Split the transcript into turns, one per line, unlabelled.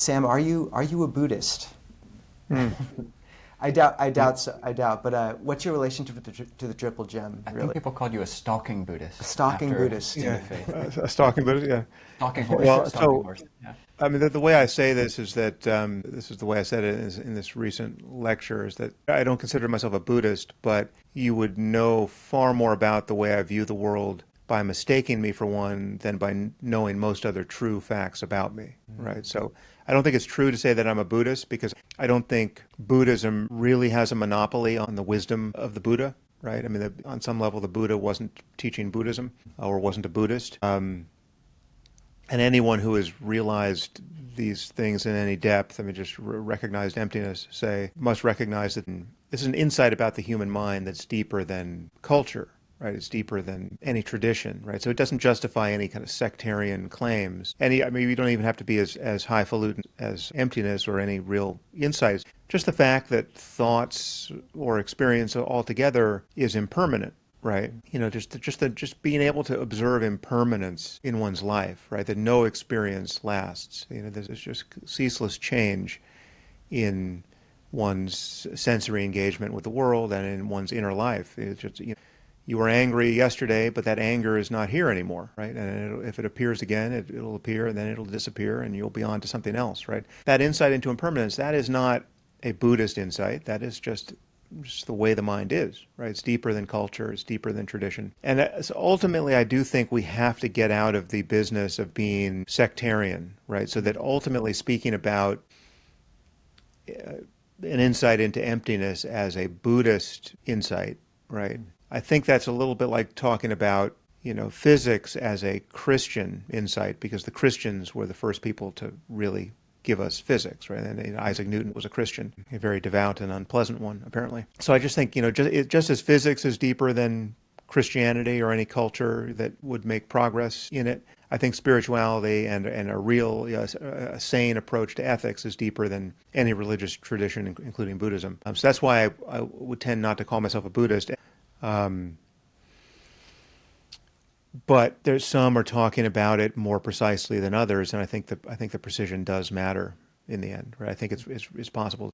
Sam, are you a Buddhist?
Hmm.
I doubt. But what's your relationship to the Triple Gem,
I think
really?
people called you a stalking
A
Buddhist
stalking
after
Buddhist.
in the
Yeah,
faith.
a stalking Buddhist. Yeah.
Stalking horse,
Well,
stalking
so
horse. Yeah.
I mean, the way I say this is that this is the way I said it in this recent lecture is that I don't consider myself a Buddhist, but you would know far more about the way I view the world by mistaking me for one than by knowing most other true facts about me, right? So I don't think it's true to say that I'm a Buddhist because I don't think Buddhism really has a monopoly on the wisdom of the Buddha, right? I mean, on some level, the Buddha wasn't teaching Buddhism or wasn't a Buddhist. And anyone who has realized these things in any depth, I mean, just recognized emptiness, say, must recognize that this is an insight about the human mind that's deeper than culture, right? It's deeper than any tradition, right? So it doesn't justify any kind of sectarian claims. I mean, you don't even have to be as highfalutin as emptiness or any real insights. Just the fact that thoughts or experience altogether is impermanent, right? Just being able to observe impermanence in one's life, right? That no experience lasts. There's just ceaseless change in one's sensory engagement with the world and in one's inner life. It's just, you were angry yesterday, but that anger is not here anymore, right? And if it appears again, it'll appear and then it'll disappear and you'll be on to something else, right? That insight into impermanence, that is not a Buddhist insight. That is just the way the mind is, right? It's deeper than culture, it's deeper than tradition. And so ultimately, I do think we have to get out of the business of being sectarian, right? So that ultimately speaking about an insight into emptiness as a Buddhist insight, right? I think that's a little bit like talking about, physics as a Christian insight, because the Christians were the first people to really give us physics, right? And Isaac Newton was a Christian, a very devout and unpleasant one, apparently. So I just think, just as physics is deeper than Christianity or any culture that would make progress in it, I think spirituality and a real, a sane approach to ethics is deeper than any religious tradition, including Buddhism. So that's why I would tend not to call myself a Buddhist. Um, but there's some are talking about it more precisely than others, and I think the precision does matter in the end, right? I think it's possible